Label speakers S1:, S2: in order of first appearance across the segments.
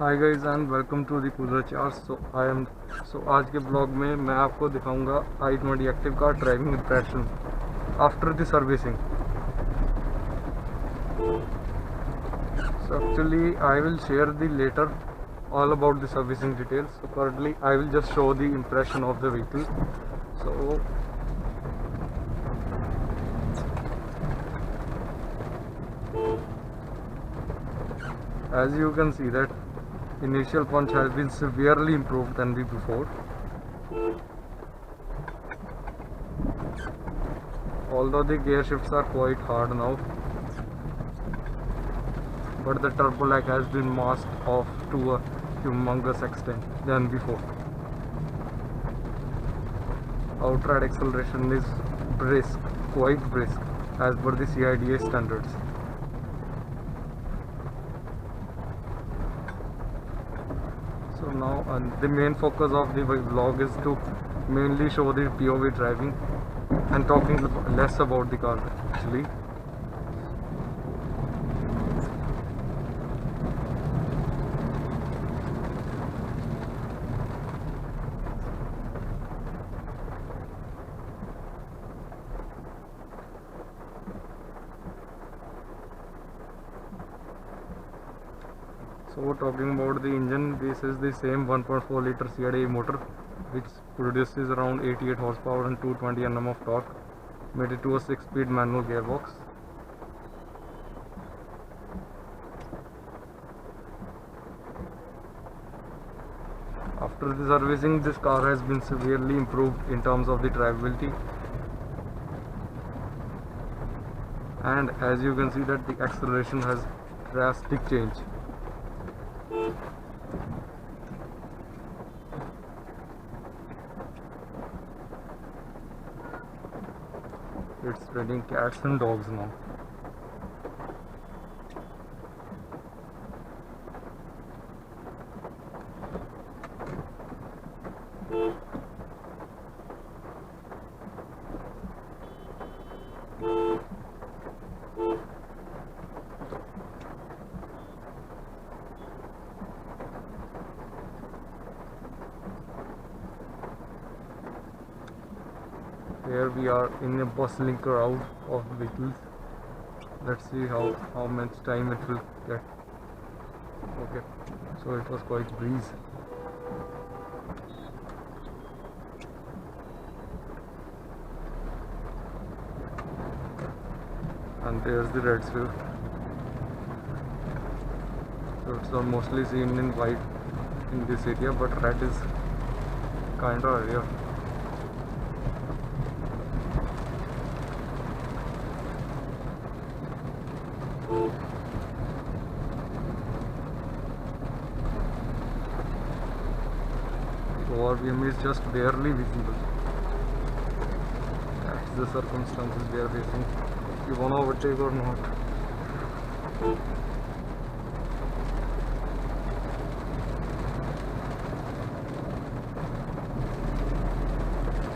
S1: Hi guys and welcome to the cooler charge. आज के blog में मैं आपको दिखाऊंगा i20 एक्टिव का driving impression after the servicing. So actually I will share the later all about the servicing details. So currently I will just show the impression of the vehicle. So as you can see that initial punch has been severely improved than the before. Although the gear shifts are quite hard now, but the turbo lag has been masked off to a humongous extent than before. Outright acceleration is brisk, quite brisk, as per the CIDA standards. So now the main focus of the vlog is to mainly show the POV driving and talking less about the car actually. So talking about the engine, this is the same 1.4 liter CIDA motor which produces around 88 horsepower and 220 Nm of torque, made it to a 6-speed manual gearbox. After the servicing, this car has been severely improved in terms of the drivability, and as you can see that the acceleration has drastic change. It's raining cats and dogs now. Here we are in a bustling crowd of vehicles. Let's see how much time it will get. Okay, so it was quite breeze. And there's the red Swift. So it's mostly seen in white in this area, but red is kind of rare. ORVM is just barely visible. That's the circumstances we are facing. You wanna overtake or not?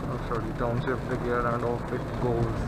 S1: Oh, sorry, downshift the gear and off it goes.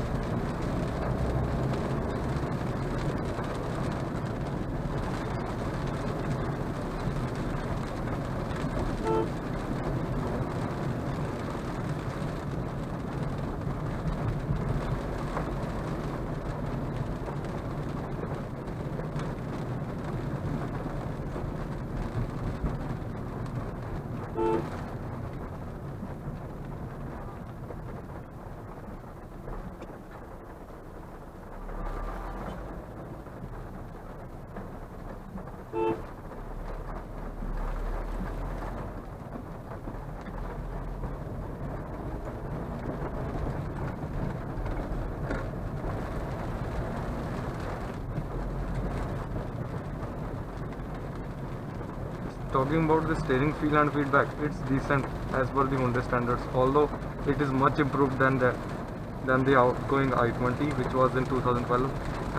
S1: Talking about the steering feel and feedback, it's decent as per the Hyundai standards, although it is much improved than the outgoing i20 which was in 2012.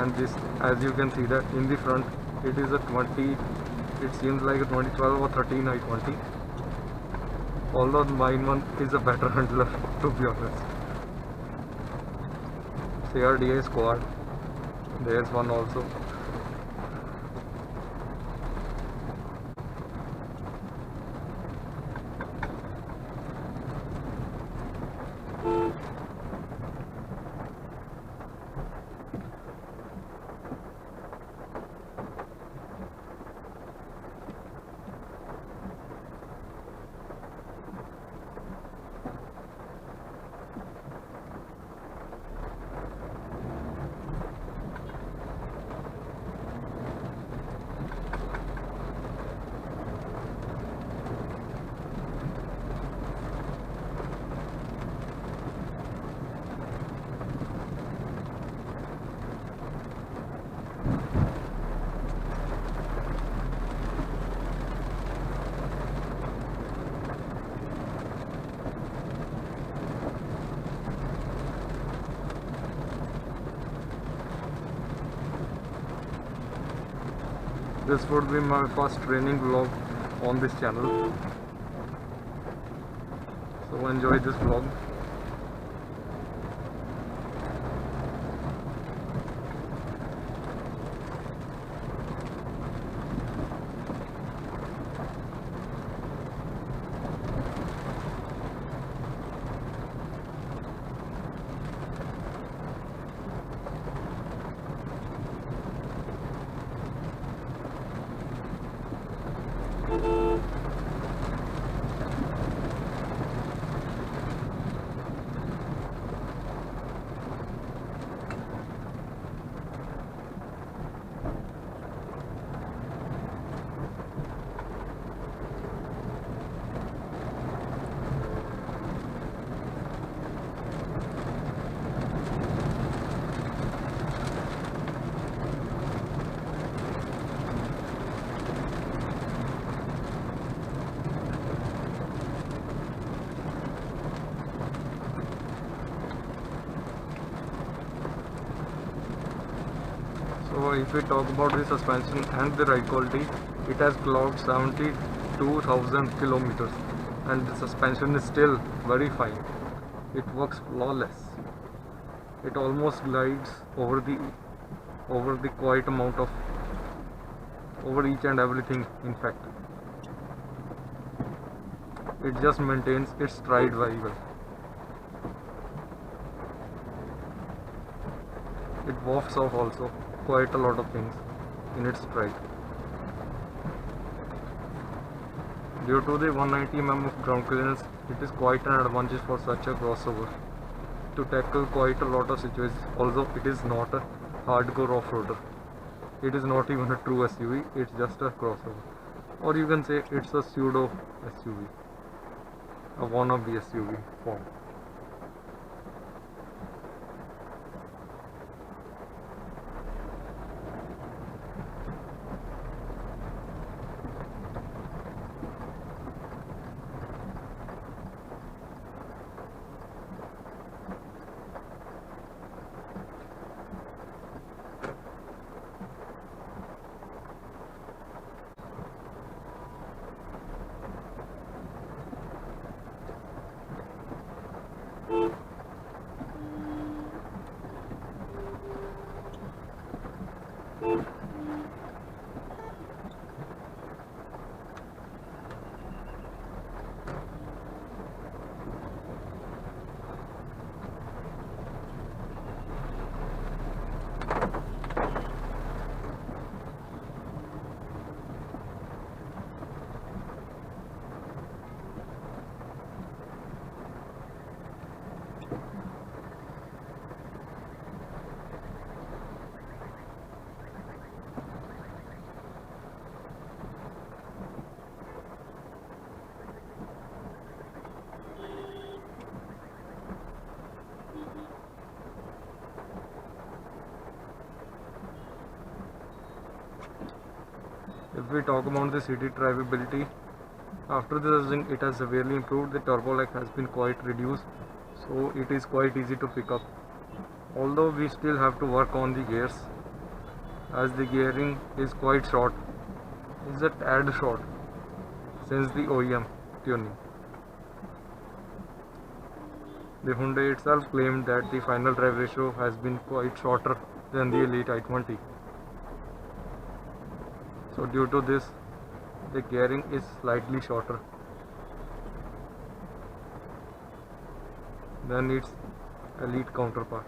S1: And this, as you can see that in the front, it is a 20, it seems like a 2012 or 13 i20, although mine one is a better handler to be honest. CRDA squad, there's one also. this would be my first training vlog on this channel. So enjoy this vlog. So if we talk about the suspension and the ride quality, it has clocked 72,000 kilometers and the suspension is still very fine. It works flawless. It almost glides over the quite amount of over each and everything. In fact, it just maintains its stride very well. It wafts off also quite a lot of things in its stride. Due to the 190 mm of ground clearance, it is quite an advantage for such a crossover to tackle quite a lot of situations. Although it is not a hardcore off-roader, it is not even a true SUV, it's just a crossover, or you can say it's a pseudo SUV, a wannabe SUV form. If we talk about the city drivability, after the testing it has severely improved. The turbo lag has been quite reduced, so it is quite easy to pick up. Although we still have to work on the gears, as the gearing is quite short, is a tad short since the OEM tuning. The Hyundai itself claimed that the final drive ratio has been quite shorter than the Elite i20. So due to this, the gearing is slightly shorter than its Elite counterpart.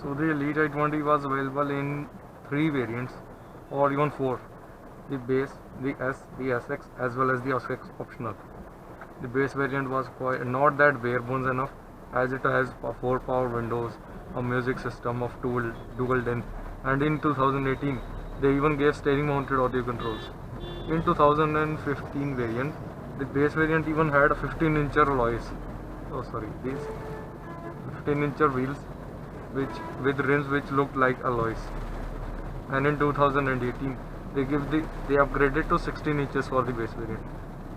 S1: So the Elite i20 was available in 3 variants or even 4: the base, the S, the SX, as well as the SX optional. The base variant was quite not that bare bones enough, as it has 4 power windows, a music system of dual DIN, and in 2018 they even gave steering mounted audio controls. In 2015 variant, The base variant even had a 15-incher alloys. Oh sorry, these 15-incher wheels, which with rims which looked like alloys. And in 2018, they upgraded to 16 inches for the base variant.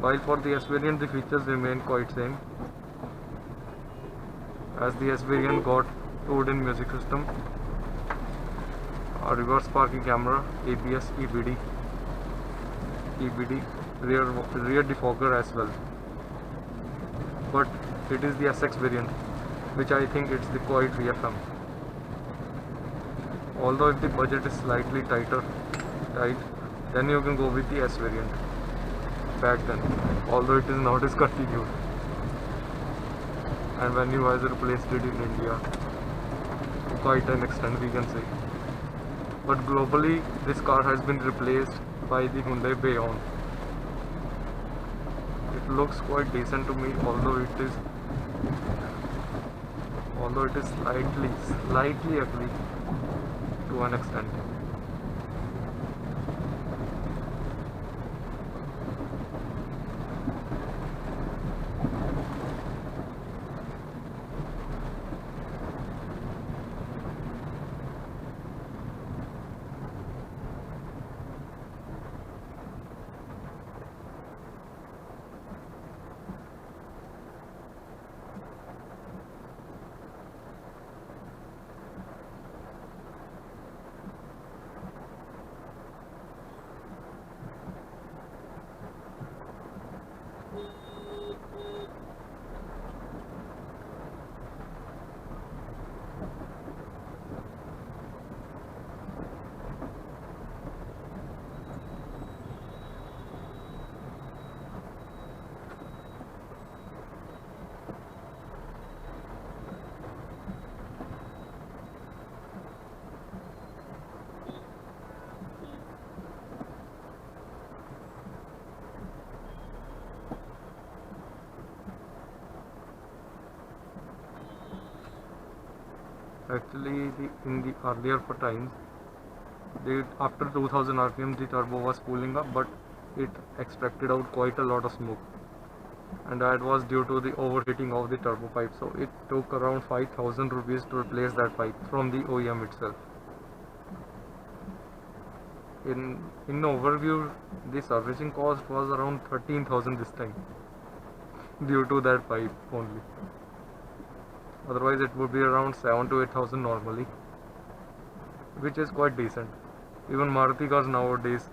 S1: While for the S variant, the features remain quite same, as the S variant got 2-in music system, a reverse parking camera, ABS, EBD, rear defogger as well. But it is the SX variant, which I think it's the quite VFM. Although if the budget is slightly tight, then you can go with the S variant back then, although it is now discontinued, and Venue has replaced it in India to quite an extent, we can say. But globally, this car has been replaced by the Hyundai Bayon. It looks quite decent to me, although it is slightly ugly to an extent. Actually, in the earlier times, after 2000 RPM, the turbo was cooling up, but it extracted out quite a lot of smoke, and that was due to the overheating of the turbo pipe. So it took around 5,000 rupees to replace that pipe from the OEM itself. In overview, the servicing cost was around 13,000 this time, due to that pipe only. Otherwise it would be around 7 to 8,000 normally, which is quite decent. Even Maruti cars nowadays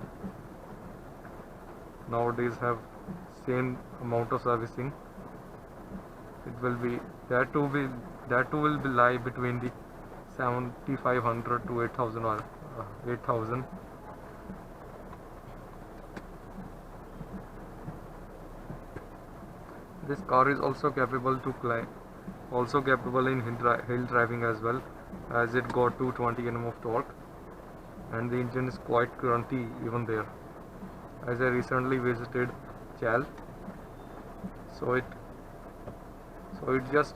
S1: have same amount of servicing. It will be that too will be lie between the 7,500 to 8,000 or 8,000. This car is also capable in hill driving as well, as it got 220 Nm of torque, and the engine is quite grunty even there, as I recently visited Chal, so it just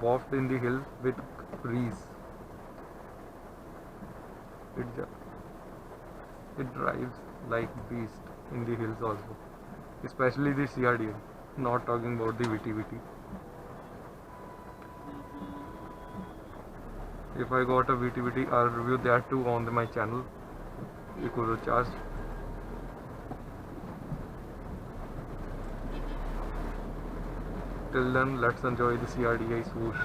S1: wafted in the hill with breeze. It drives like beast in the hills also, especially the CRDI, not talking about the VTVT. If I got a VTVT, I'll review that too on my channel, Ikuzo Charge. Till then, let's enjoy the CRDI swoosh.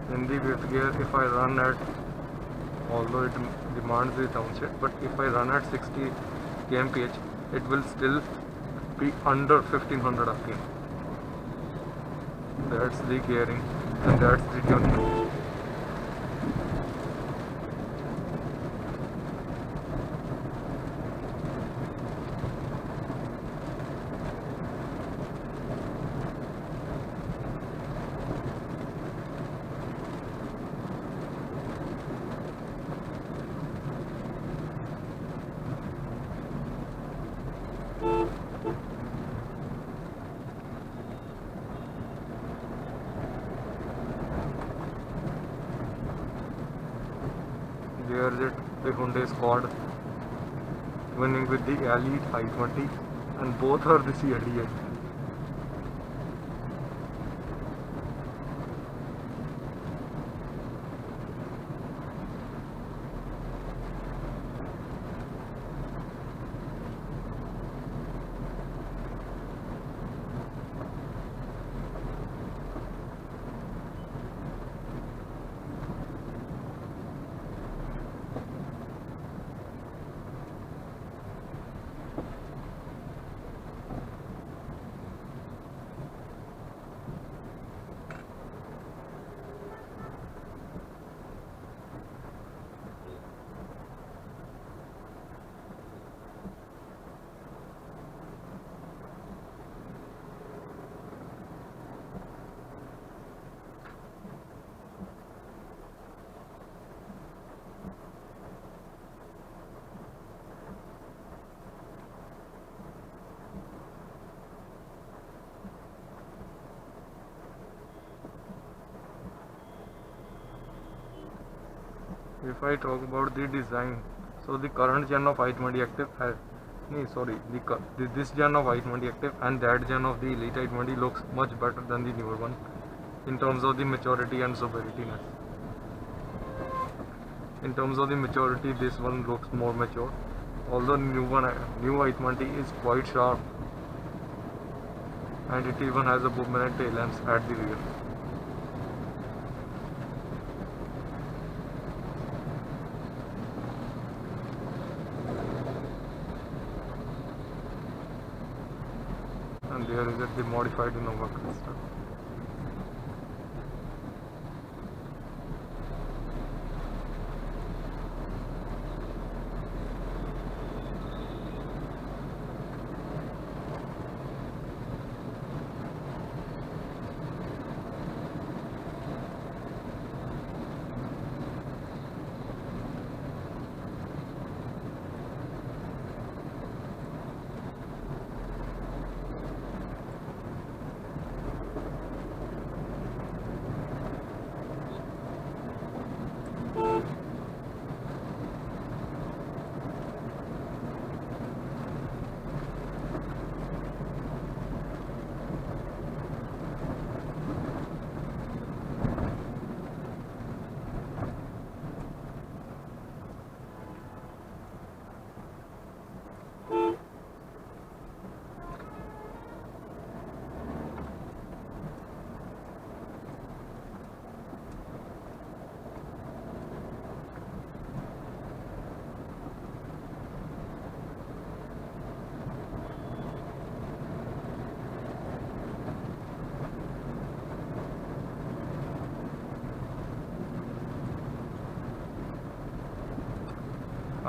S1: In the fifth gear, if I run at although it demands the downshift, but if I run at 60 kmph, it will still be under 1500 rpm. That's the gearing and that's the tuning. There is it, the Hyundai Squad winning with the Elite i20, and both are the CLDA. If I talk about the design, so the current gen of i20 Active has, this gen of i20 Active and that gen of the Elite i20 looks much better than the newer one in terms of the maturity and sobrietyness. In terms of the maturity, this one looks more mature, although new i20 is quite sharp, and it even has a boomerang tail lamps at the rear. And there is the modified Innova Crysta.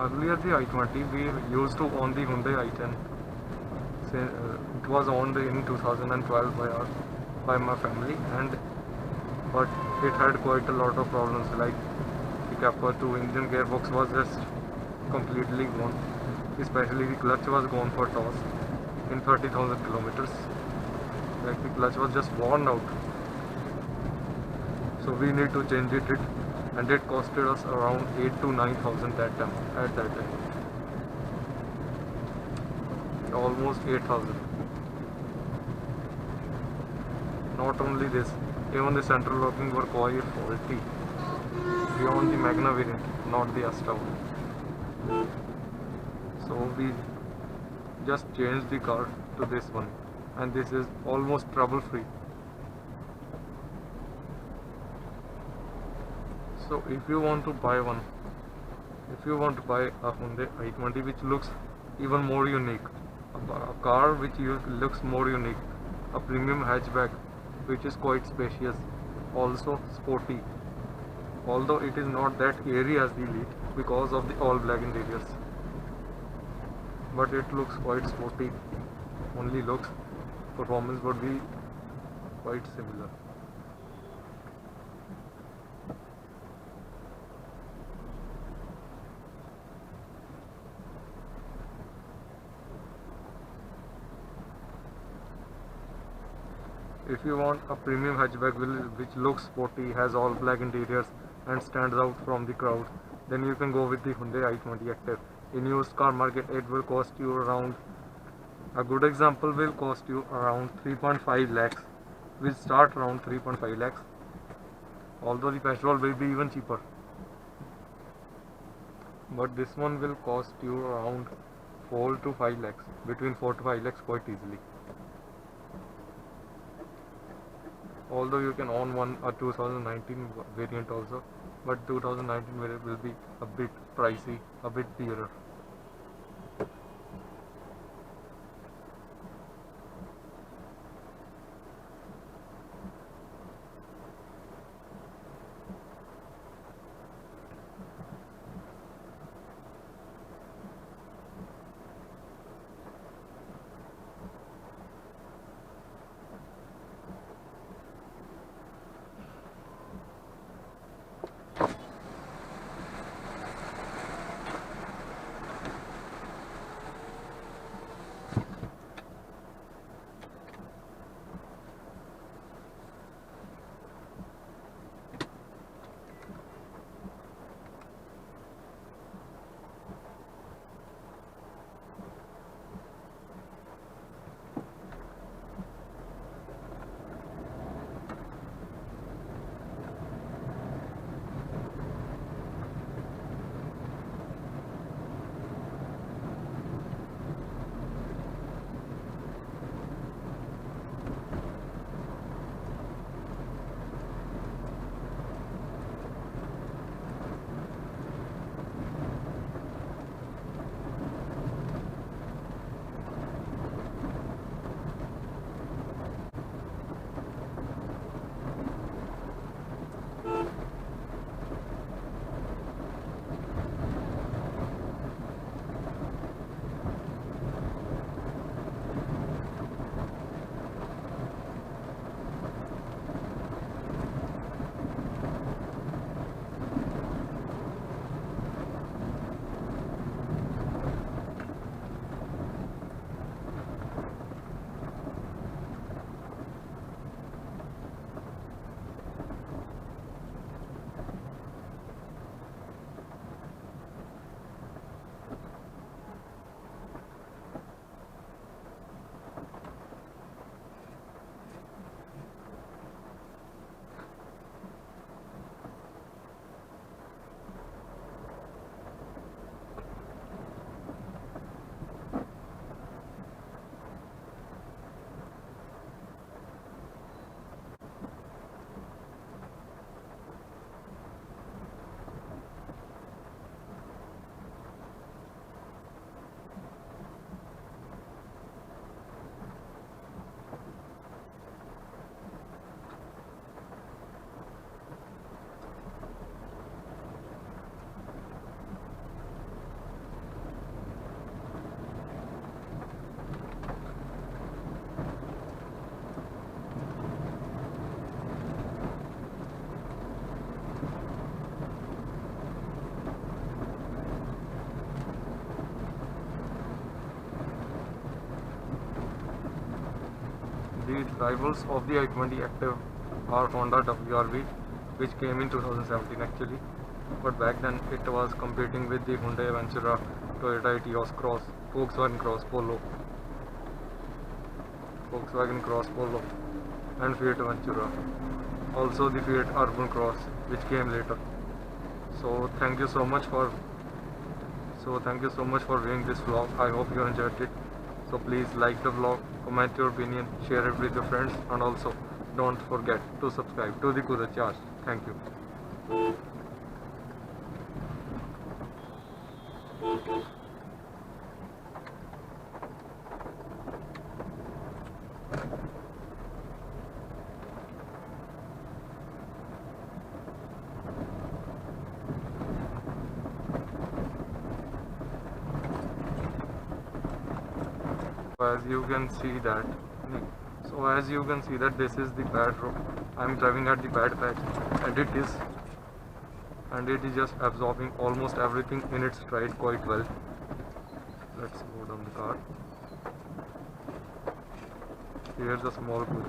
S1: Earlier the i20 we used to own the Hyundai i10. It was owned in 2012 by my family, but it had quite a lot of problems, like the Kappa 2 engine gearbox was just completely gone, especially the clutch was gone for toss in 30,000 kilometers. Like the clutch was just worn out, so we need to change it, and it costed us around 8 to 9,000 at that time, almost 8,000. Not only this, even the central locking were quite faulty beyond the Magna variant, not the Astra one. So we just changed the car to this one, and this is almost trouble free. So if you want to buy one, If you want to buy a Hyundai i20 which looks even more unique, a car which looks more unique, a premium hatchback which is quite spacious, also sporty, although it is not that airy as the Elite because of the all black interiors, but it looks quite sporty. Only looks, performance would be quite similar. If you want a premium hatchback which looks sporty, has all black interiors and stands out from the crowd, then you can go with the Hyundai i20 Active. In used car market it will cost you around, a good example will cost you around 3.5 lakhs, will start around 3.5 lakhs, although the petrol will be even cheaper. But this one will cost you around 4 to 5 lakhs, between 4 to 5 lakhs quite easily. Although you can own one a 2019 variant also, but 2019 variant will be a bit pricey, a bit dearer. The rivals of the i20 Active are Honda WRV, which came in 2017 actually, but back then it was competing with the Hyundai Aventura, Toyota Etios Cross, Volkswagen Cross Polo, and Fiat Aventura. Also the Fiat Urban Cross, which came later. So thank you so much for viewing this vlog. I hope you enjoyed it. So please like the vlog, comment your opinion, share it with your friends, and also don't forget to subscribe to the Kuda Charge. Thank you. As you can see that this is the bad road. I'm driving at the bad patch, and it is just absorbing almost everything in its stride quite well. Let's go down the car. Here's a small pool.